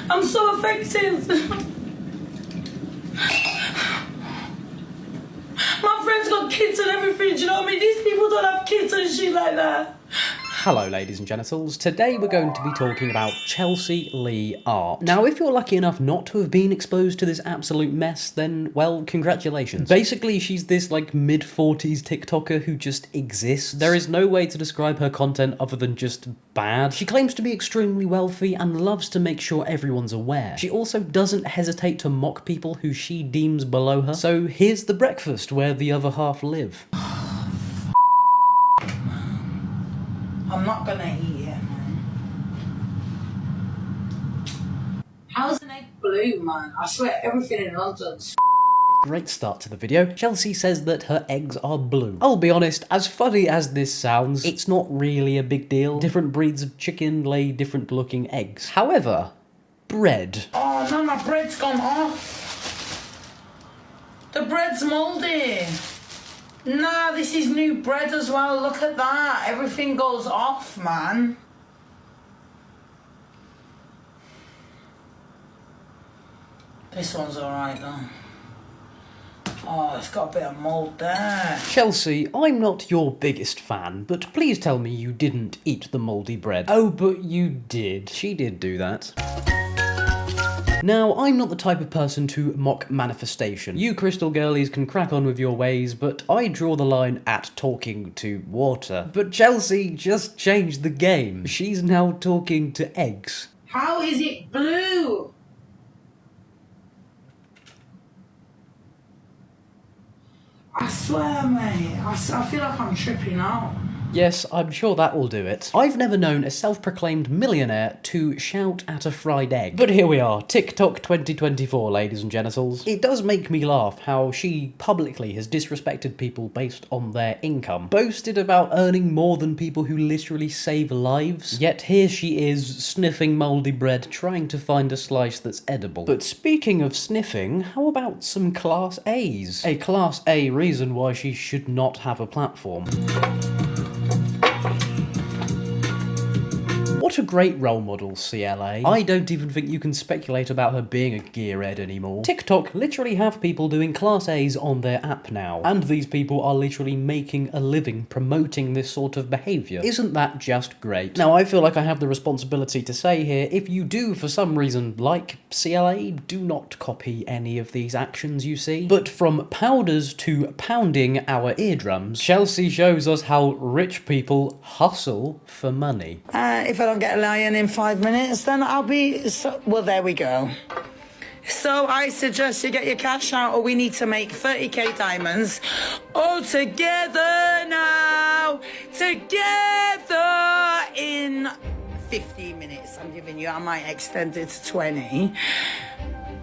I'm so affected. My friends got kids and everything, do you know what I mean? These people don't have kids and shit like that. Hello ladies and genitals, today we're going to be talking about Chelsea Lee art. Now if you're lucky enough not to have been exposed to this absolute mess, then well, congratulations. Basically she's this like mid-40s TikToker who just exists. There is no way to describe her content other than just bad. She claims to be extremely wealthy and loves to make sure everyone's aware. She also doesn't hesitate to mock people who she deems below her. So here's the breakfast where the other half live. I'm not gonna eat it, man. How's an egg blue, man? I swear everything in London's Great start to the video. Chelsea says that her eggs are blue. I'll be honest, as funny as this sounds, it's not really a big deal. Different breeds of chicken lay different looking eggs. However, bread. Oh no, my bread's gone off. The bread's moldy. Nah, this is new bread as well. Look at that. Everything goes off, man. This one's alright though. Oh, it's got a bit of mould there. Chelsea, I'm not your biggest fan, but please tell me you didn't eat the mouldy bread. Oh, but you did. She did do that. Now, I'm not the type of person to mock manifestation. You crystal girlies can crack on with your ways, but I draw the line at talking to water. But Chelsea just changed the game. She's now talking to eggs. How is it blue? I swear, mate, I feel like I'm tripping out. Yes, I'm sure that will do it. I've never known a self-proclaimed millionaire to shout at a fried egg. But here we are, TikTok 2024, ladies and genitals. It does make me laugh how she publicly has disrespected people based on their income, boasted about earning more than people who literally save lives, yet here she is, sniffing mouldy bread, trying to find a slice that's edible. But speaking of sniffing, how about some Class A's? A Class A reason why she should not have a platform. What a great role model, CLA. I don't even think you can speculate about her being a gearhead anymore. TikTok literally have people doing Class A's on their app now, and these people are literally making a living promoting this sort of behaviour. Isn't that just great? Now, I feel like I have the responsibility to say here, if you do for some reason like CLA, do not copy any of these actions you see. But from powders to pounding our eardrums, Chelsea shows us how rich people hustle for money. If I don't get a lion in 5 minutes, then I'll be... well, there we go. So I suggest you get your cash out or we need to make 30k diamonds all together now. Together in 15 minutes. I'm giving you, I might extend it to 20.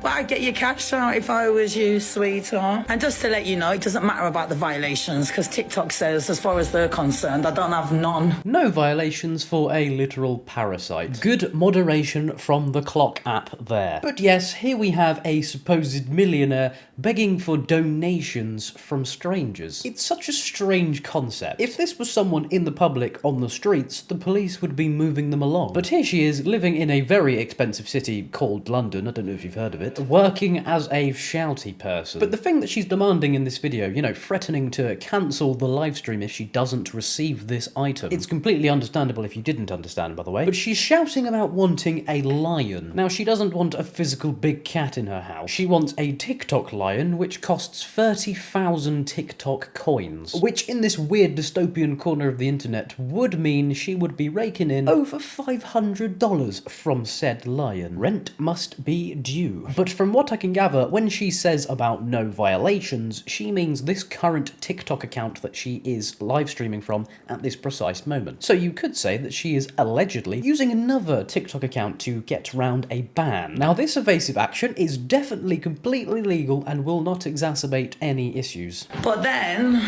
But I'd get your cash out if I was you, sweetheart. And just to let you know, it doesn't matter about the violations, because TikTok says, as far as they're concerned, I don't have none. No violations for a literal parasite. Good moderation from the clock app there. But yes, here we have a supposed millionaire begging for donations from strangers. It's such a strange concept. If this was someone in the public on the streets, the police would be moving them along. But here she is, living in a very expensive city called London, I don't know if you've heard of it, working as a shouty person. But the thing that she's demanding in this video, you know, threatening to cancel the live stream if she doesn't receive this item. It's completely understandable if you didn't understand, by the way. But she's shouting about wanting a lion. Now, she doesn't want a physical big cat in her house. She wants a TikTok lion, which costs 30,000 TikTok coins, which in this weird dystopian corner of the internet would mean she would be raking in over $500 from said lion. Rent must be due. But from what I can gather, when she says about no violations, she means this current TikTok account that she is live streaming from at this precise moment. So you could say that she is allegedly using another TikTok account to get around a ban. Now, this evasive action is definitely completely legal and will not exacerbate any issues. But then,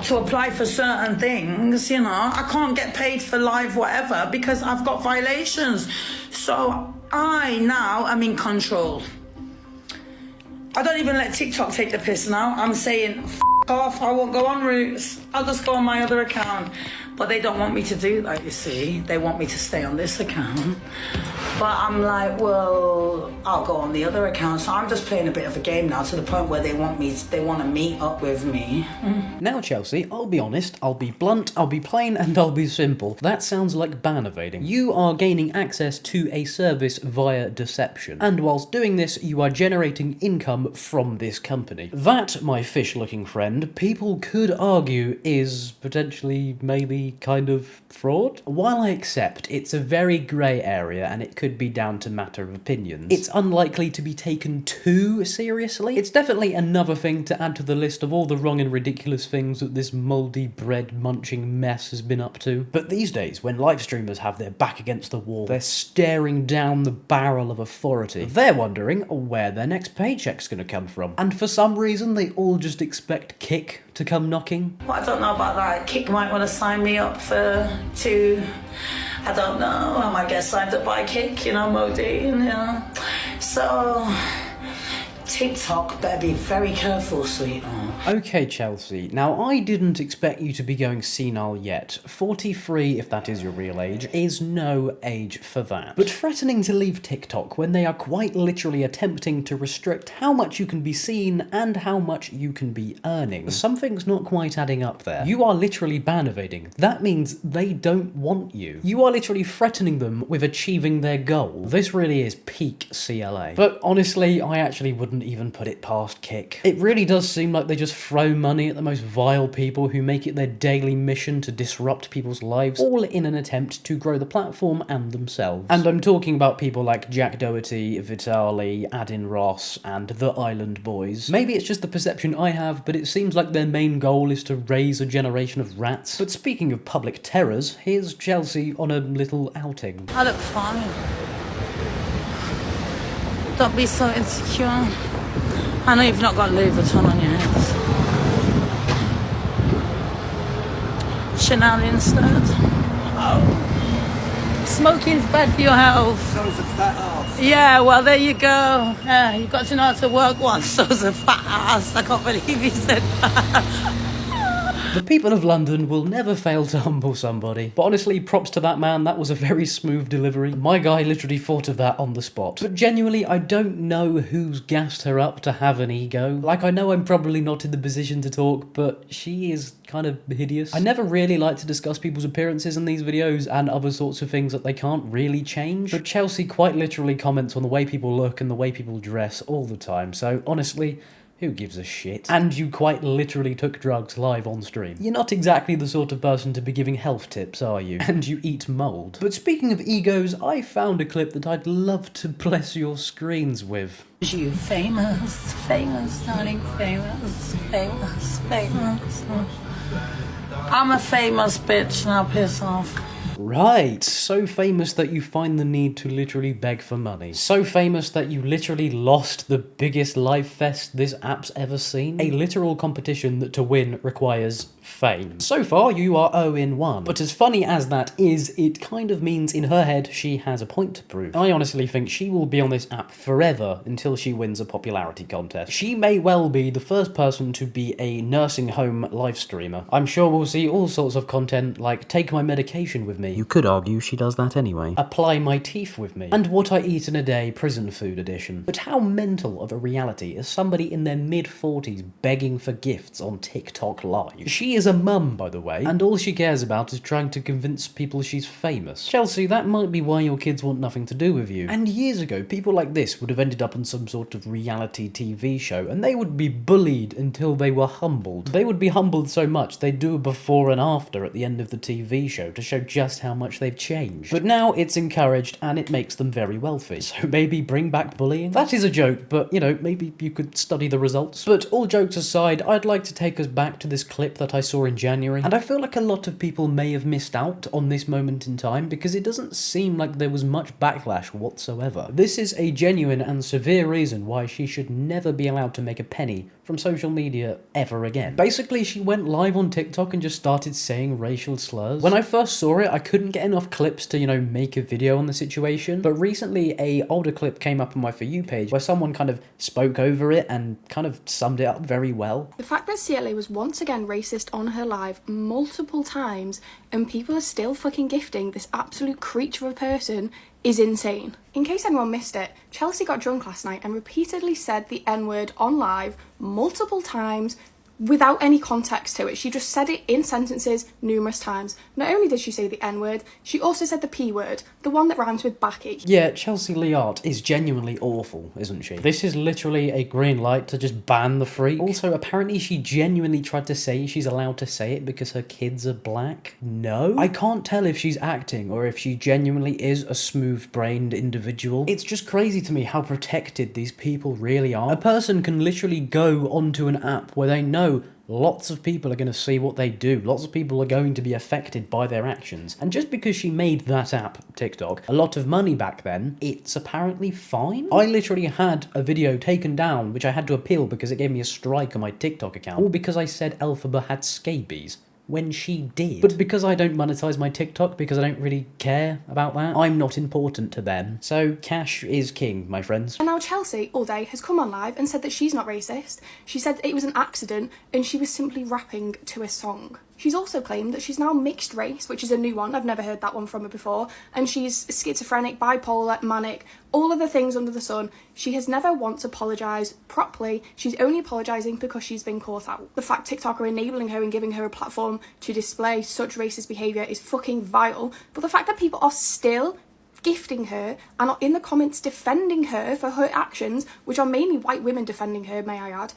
to apply for certain things, you know, I can't get paid for live whatever because I've got violations. So I now am in control. I don't even let TikTok take the piss now. I'm saying, f*** off, I won't go on Roots. I'll just go on my other account. But they don't want me to do that, you see. They want me to stay on this account. But I'm like, well, I'll go on the other account. So I'm just playing a bit of a game now to the point where they want to meet up with me. Now, Chelsea, I'll be honest, I'll be blunt, I'll be plain, and I'll be simple. That sounds like ban evading. You are gaining access to a service via deception. And whilst doing this, you are generating income from this company. That, my fish-looking friend, people could argue is potentially maybe kind of fraud. While I accept it's a very grey area and it could be down to matter of opinions, it's unlikely to be taken too seriously. It's definitely another thing to add to the list of all the wrong and ridiculous things that this mouldy bread munching mess has been up to. But these days, when live streamers have their back against the wall, they're staring down the barrel of authority, they're wondering where their next paycheck's gonna come from. And for some reason, they all just expect Kick to come knocking. Well, I don't know about that. Kick might want to sign me up I don't know, I might get signed up by Kick, you know, moldy, you know. So, TikTok better be very careful, sweetheart. Okay, Chelsea, now I didn't expect you to be going senile yet. 43, if that is your real age, is no age for that. But threatening to leave TikTok when they are quite literally attempting to restrict how much you can be seen and how much you can be earning, something's not quite adding up there. You are literally ban evading. That means they don't want you. You are literally threatening them with achieving their goal. This really is peak CLA. But honestly, I actually wouldn't even put it past Kick. It really does seem like they just throw money at the most vile people who make it their daily mission to disrupt people's lives, all in an attempt to grow the platform and themselves. And I'm talking about people like Jack Doherty, Vitali, Adin Ross, and the Island Boys. Maybe it's just the perception I have, but it seems like their main goal is to raise a generation of rats. But speaking of public terrors, here's Chelsea on a little outing. I look fine. Don't be so insecure. I know you've not got Louis Vuitton on your head. Chanel instead. Oh. Smoking's bad for your health. So's a fat ass. Yeah, well, there you go. Yeah, you've got to know how to work once. So's a fat ass. I can't believe you said that. The people of London will never fail to humble somebody. But honestly, props to that man, that was a very smooth delivery. My guy literally thought of that on the spot. But genuinely, I don't know who's gassed her up to have an ego. Like, I know I'm probably not in the position to talk, but she is kind of hideous. I never really like to discuss people's appearances in these videos and other sorts of things that they can't really change. But Chelsea quite literally comments on the way people look and the way people dress all the time. So honestly, who gives a shit? And you quite literally took drugs live on stream. You're not exactly the sort of person to be giving health tips, are you? And you eat mould. But speaking of egos, I found a clip that I'd love to bless your screens with. You famous, darling, famous. I'm a famous bitch, now piss off. Right, so famous that you find the need to literally beg for money. So famous that you literally lost the biggest live fest this app's ever seen. A literal competition that to win requires fame. So far, you are 0-1. But as funny as that is, it kind of means in her head she has a point to prove. I honestly think she will be on this app forever until she wins a popularity contest. She may well be the first person to be a nursing home live streamer. I'm sure we'll see all sorts of content like take my medication with me. You could argue she does that anyway. Apply my teeth with me. And what I eat in a day prison food edition. But how mental of a reality is somebody in their mid-40s begging for gifts on TikTok live? She is a mum, by the way, and all she cares about is trying to convince people she's famous. Chelsea, that might be why your kids want nothing to do with you. And years ago, people like this would have ended up on some sort of reality TV show, and they would be bullied until they were humbled. They would be humbled so much they'd do a before and after at the end of the TV show to show just how much they've changed. But now it's encouraged and it makes them very wealthy. So maybe bring back bullying? That is a joke, but you know, maybe you could study the results. But all jokes aside, I'd like to take us back to this clip that I saw in January, and I feel like a lot of people may have missed out on this moment in time because it doesn't seem like there was much backlash whatsoever. This is a genuine and severe reason why she should never be allowed to make a penny from social media ever again. Basically, she went live on TikTok and just started saying racial slurs. When I first saw it, I couldn't get enough clips to, you know, make a video on the situation, but recently a older clip came up on my For You page where someone kind of spoke over it and kind of summed it up very well. The fact that CLA was once again racist on her live multiple times and people are still fucking gifting this absolute creature of a person is insane. In case anyone missed it, Chelsea got drunk last night and repeatedly said the N-word on live multiple times without any context to it. She just said it in sentences numerous times. Not only did she say the N-word, she also said the P-word, the one that rhymes with backy. Yeah, Chelsea Liart is genuinely awful, isn't she? This is literally a green light to just ban the freak. Also, apparently she genuinely tried to say she's allowed to say it because her kids are black. No? I can't tell if she's acting or if she genuinely is a smooth-brained individual. It's just crazy to me how protected these people really are. A person can literally go onto an app where they know lots of people are going to see what they do. Lots of people are going to be affected by their actions. And just because she made that app, TikTok, a lot of money back then, it's apparently fine? I literally had a video taken down, which I had to appeal because it gave me a strike on my TikTok account, all because I said Elphaba had scabies. When she did. But because I don't monetize my TikTok, because I don't really care about that, I'm not important to them. So cash is king, my friends. And now Chelsea, all day, has come on live and said that she's not racist. She said it was an accident and she was simply rapping to a song. She's also claimed that she's now mixed race, which is a new one. I've never heard that one from her before. And she's schizophrenic, bipolar, manic, all of the things under the sun. She has never once apologised properly. She's only apologising because she's been caught out. The fact TikTok are enabling her and giving her a platform to display such racist behaviour is fucking vile. But the fact that people are still gifting her and are in the comments defending her for her actions, which are mainly white women defending her, may I add,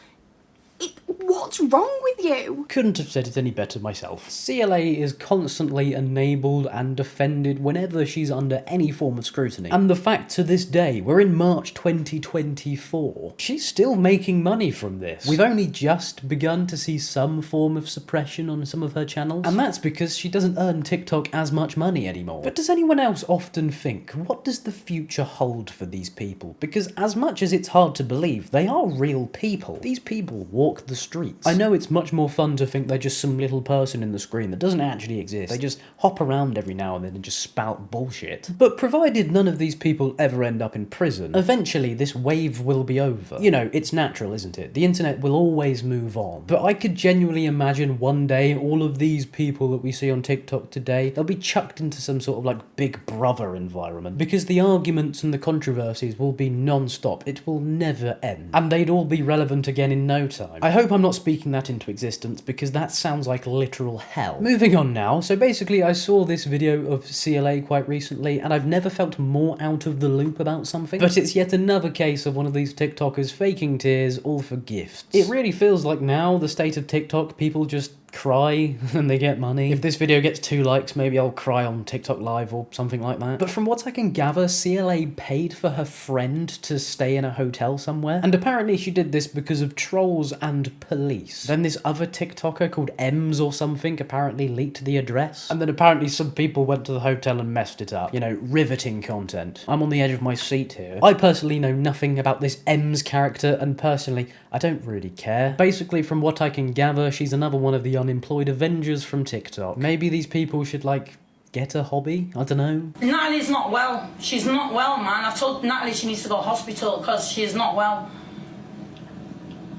what's wrong with you? Couldn't have said it any better myself. CLA is constantly enabled and defended whenever she's under any form of scrutiny. And the fact to this day, we're in March 2024, she's still making money from this. We've only just begun to see some form of suppression on some of her channels, and that's because she doesn't earn TikTok as much money anymore. But does anyone else often think, what does the future hold for these people? Because as much as it's hard to believe, they are real people. These people walk the streets. I know it's much more fun to think they're just some little person in the screen that doesn't actually exist. They just hop around every now and then and just spout bullshit. But provided none of these people ever end up in prison, eventually this wave will be over. You know, it's natural, isn't it? The internet will always move on. But I could genuinely imagine one day all of these people that we see on TikTok today, they'll be chucked into some sort of like Big Brother environment, because the arguments and the controversies will be non-stop. It will never end. And they'd all be relevant again in no time. I hope I'm not speaking that into existence, because that sounds like literal hell. Moving on now, so basically I saw this video of CLA quite recently, and I've never felt more out of the loop about something, but it's yet another case of one of these TikTokers faking tears, all for gifts. It really feels like now, the state of TikTok, people just cry and they get money. If this video gets 2 likes, maybe I'll cry on TikTok Live or something like that. But from what I can gather, CLA paid for her friend to stay in a hotel somewhere, and apparently she did this because of trolls and police. Then this other TikToker called Ems or something apparently leaked the address, and then apparently some people went to the hotel and messed it up. You know, riveting content. I'm on the edge of my seat here. I personally know nothing about this Ems character, and personally I don't really care. Basically, from what I can gather, she's another one of the unemployed Avengers from TikTok. Maybe these people should, like, get a hobby? I don't know. Natalie's not well. She's not well, man. I've told Natalie she needs to go to hospital because she's not well.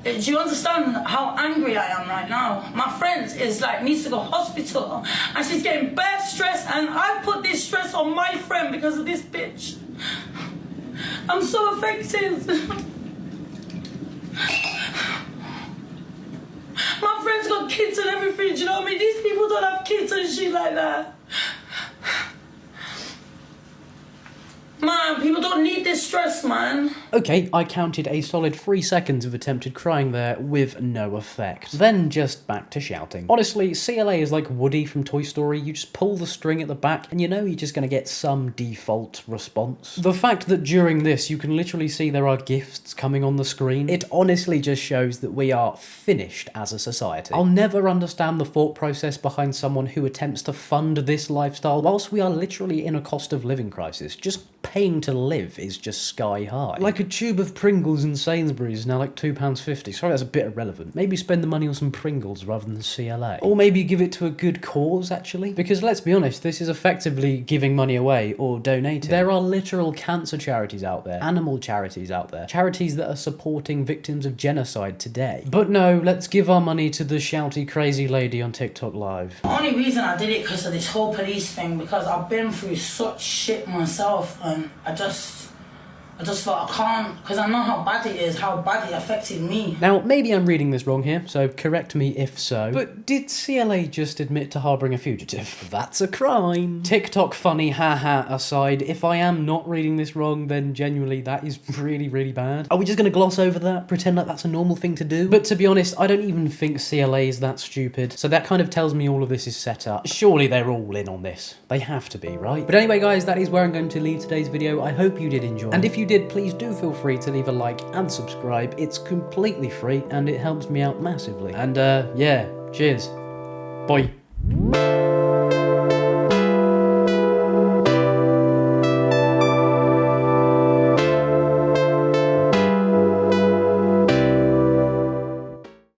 Do you understand how angry I am right now? My friend is like, needs to go to hospital, and she's getting bad stress, and I put this stress on my friend because of this bitch. I'm so affected. My friend's got kids and everything, do you know what I mean? These people don't have kids and shit like that. Man, people don't need this stress, man. Okay, I counted a solid 3 seconds of attempted crying there with no effect. Then just back to shouting. Honestly, CLA is like Woody from Toy Story. You just pull the string at the back and you know you're just gonna get some default response. The fact that during this you can literally see there are gifts coming on the screen, it honestly just shows that we are finished as a society. I'll never understand the thought process behind someone who attempts to fund this lifestyle whilst we are literally in a cost of living crisis. Just paying to live is just sky high. Like a tube of Pringles in Sainsbury's is now like £2.50. Sorry, that's a bit irrelevant. Maybe spend the money on some Pringles rather than CLA. Or maybe give it to a good cause, actually. Because let's be honest, this is effectively giving money away or donating. There are literal cancer charities out there, animal charities out there, charities that are supporting victims of genocide today. But no, let's give our money to the shouty crazy lady on TikTok Live. The only reason I did it because of this whole police thing, because I've been through such shit myself, and I just thought I can't, because I know how bad it is, how bad it affected me. Now, maybe I'm reading this wrong here, so correct me if so, but did CLA just admit to harbouring a fugitive? That's a crime. TikTok funny haha aside, if I am not reading this wrong, then genuinely that is really, really bad. Are we just going to gloss over that, pretend like that's a normal thing to do? But to be honest, I don't even think CLA is that stupid, so that kind of tells me all of this is set up. Surely they're all in on this. They have to be, right? But anyway, guys, that is where I'm going to leave today's video. I hope you did enjoy. And if you did, please do feel free to leave a like and subscribe. It's completely free and it helps me out massively. And yeah, cheers. Bye.